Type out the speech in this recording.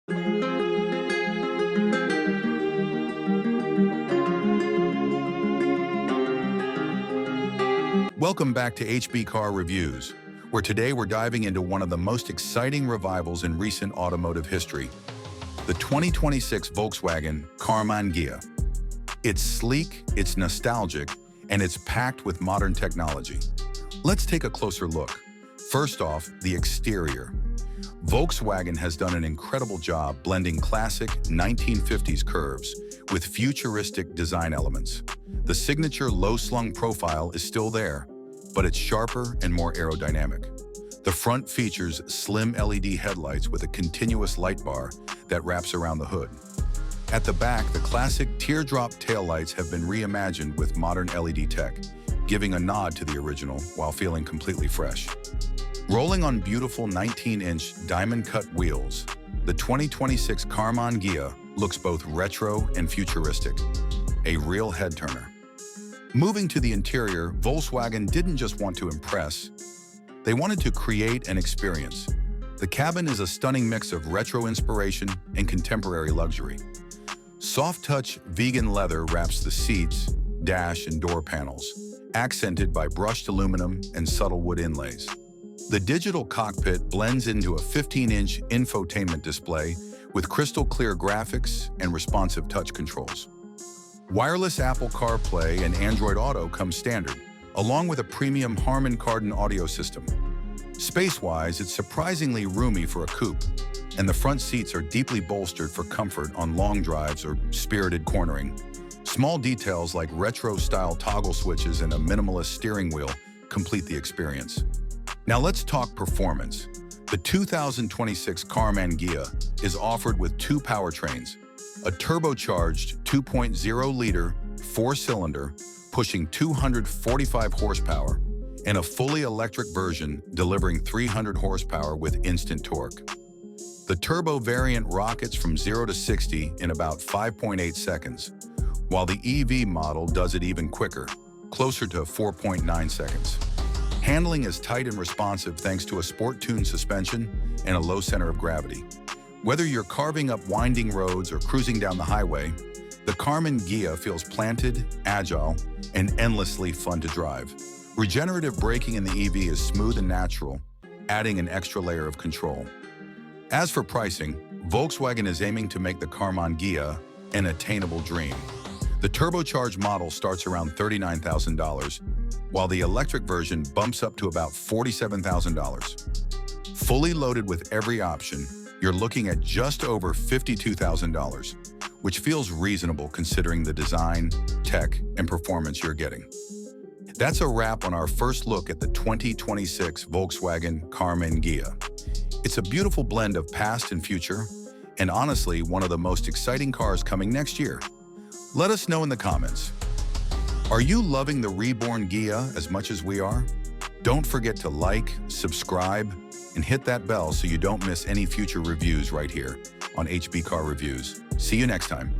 Welcome back to HB Car Reviews, where today we're diving into one of the most exciting revivals in recent automotive history, the 2026 Volkswagen Karmann Ghia. It's sleek, it's nostalgic, and it's packed with modern technology. Let's take a closer look. First off, the exterior. Volkswagen has done an incredible job blending classic 1950s curves with futuristic design elements. The signature low-slung profile is still there, but it's sharper and more aerodynamic. The front features slim LED headlights with a continuous light bar that wraps around the hood. At the back, the classic teardrop taillights have been reimagined with modern LED tech, giving a nod to the original while feeling completely fresh. Rolling on beautiful 19-inch diamond-cut wheels, the 2026 Karmann Ghia looks both retro and futuristic, a real head-turner. Moving to the interior, Volkswagen didn't just want to impress, they wanted to create an experience. The cabin is a stunning mix of retro inspiration and contemporary luxury. Soft-touch vegan leather wraps the seats, dash, and door panels, accented by brushed aluminum and subtle wood inlays. The digital cockpit blends into a 15-inch infotainment display with crystal-clear graphics and responsive touch controls. Wireless Apple CarPlay and Android Auto come standard, along with a premium Harman Kardon audio system. Space-wise, it's surprisingly roomy for a coupe, and the front seats are deeply bolstered for comfort on long drives or spirited cornering. Small details like retro-style toggle switches and a minimalist steering wheel complete the experience. Now let's talk performance. The 2026 Karmann Ghia is offered with two powertrains, a turbocharged 2.0-liter four-cylinder pushing 245 horsepower, and a fully electric version delivering 300 horsepower with instant torque. The turbo variant rockets from 0 to 60 in about 5.8 seconds, while the EV model does it even quicker, closer to 4.9 seconds. Handling is tight and responsive thanks to a sport-tuned suspension and a low center of gravity. Whether you're carving up winding roads or cruising down the highway, the Karmann Ghia feels planted, agile, and endlessly fun to drive. Regenerative braking in the EV is smooth and natural, adding an extra layer of control. As for pricing, Volkswagen is aiming to make the Karmann Ghia an attainable dream. The turbocharged model starts around $39,000, while the electric version bumps up to about $47,000. Fully loaded with every option, you're looking at just over $52,000, which feels reasonable considering the design, tech, and performance you're getting. That's a wrap on our first look at the 2026 Volkswagen Karmann Ghia. It's a beautiful blend of past and future, and honestly, one of the most exciting cars coming next year. Let us know in the comments. Are you loving the reborn Ghia as much as we are? Don't forget to like, subscribe, and hit that bell so you don't miss any future reviews right here on HB Car Reviews. See you next time.